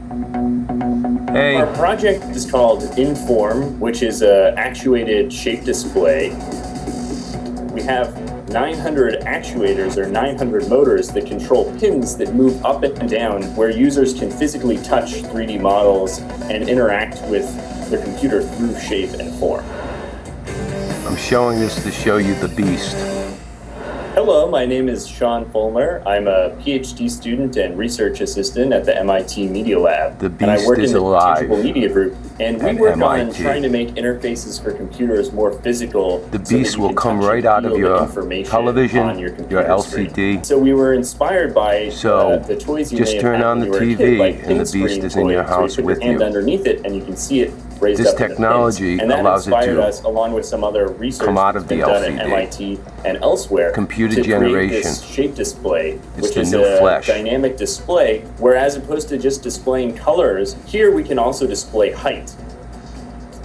Hey. Our project is called Inform, which is an actuated shape display. We have 900 actuators or 900 motors that control pins that move up and down, where users can physically touch 3D models and interact with their computer through shape and form. I'm showing this to show you the beast. Hello, my name is Sean Fulmer. I'm a PhD student and research assistant at the MIT Media Lab. The beast and I work is in the alive. Teachable Media Group. And we At work on MIT. trying to make interfaces for computers more physical. The beast will come right out of your television, your LCD. Screen. So we were inspired by the toys you just may have turn had on when the you were a TV kid, like and the pin beast screen is in your toys, house where you with put your hand you. underneath it and you can see it raised This up in the technology pins. And that allows it inspired to us, along with some other research come out of that's the been done LCD. at MIT and elsewhere, Computer to generation. create this shape display, It's which the is new a flesh. dynamic display, where as opposed to just displaying colors, here we can also display height.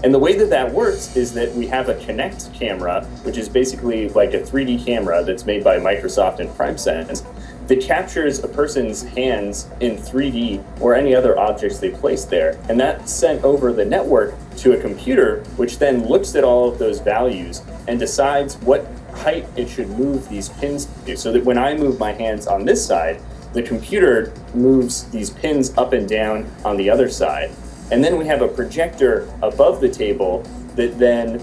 And the way that that works is that we have a Kinect camera, which is basically like a 3D camera that's made by Microsoft and PrimeSense, that captures a person's hands in 3D or any other objects they place there. And that's sent over the network to a computer, which then looks at all of those values and decides what height it should move these pins to. So that when I move my hands on this side, the computer moves these pins up and down on the other side. And then we have a projector above the table that then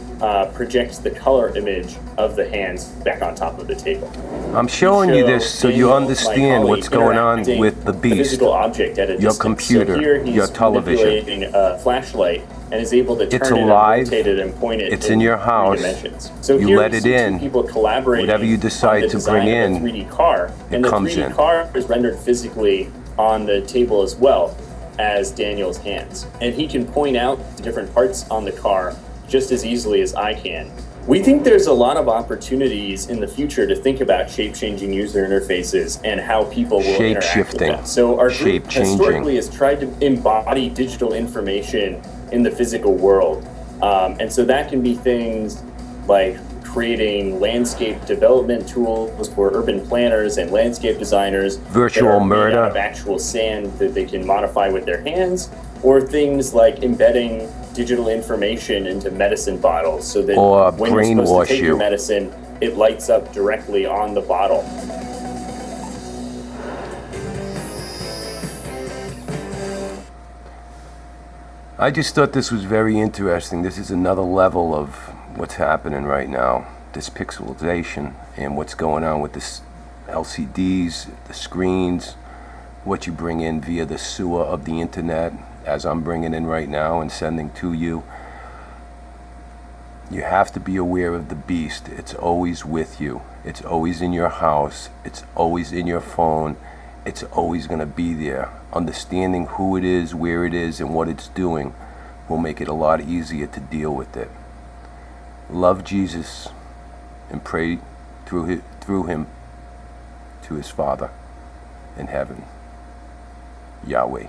projects the color image of the hands back on top of the table. I'm showing you this so you understand what's going on with the beast, physical object at a your distance. computer, so here he's your television. manipulating a flashlight and is able to It's turn it alive. and rotate it and point it It's in your house. 3 dimensions. So You here let we it see in. two people collaborating Whatever you decide on the to design bring of a in, 3D car, and the comes 3D in. car is rendered physically on the table as well as Daniel's hands. And he can point out different parts on the car just as easily as I can. We think there's a lot of opportunities in the future to think about shape-changing user interfaces and how people will interact with Shape-shifting. them. So our group Shape-changing. historically has tried to embody digital information in the physical world. And so that can be things like creating landscape development tools for urban planners and landscape designers. Virtual that are made murder. out of actual sand that they can modify with their hands, or things like embedding digital information into medicine bottles so that Or when you're supposed brainwash to take you. your medicine, it lights up directly on the bottle. I just thought this was very interesting. This is another level of what's happening right now, this pixelization and what's going on with this LCDs, the screens, what you bring in via the sewer of the internet, as I'm bringing in right now and sending to you. You have to be aware of the beast. It's always with you. It's always in your house. It's always in your phone. It's always going to be there. Understanding who it is, where it is, and what it's doing will make it a lot easier to deal with it. Love Jesus and pray through him to his Father in heaven, Yahweh.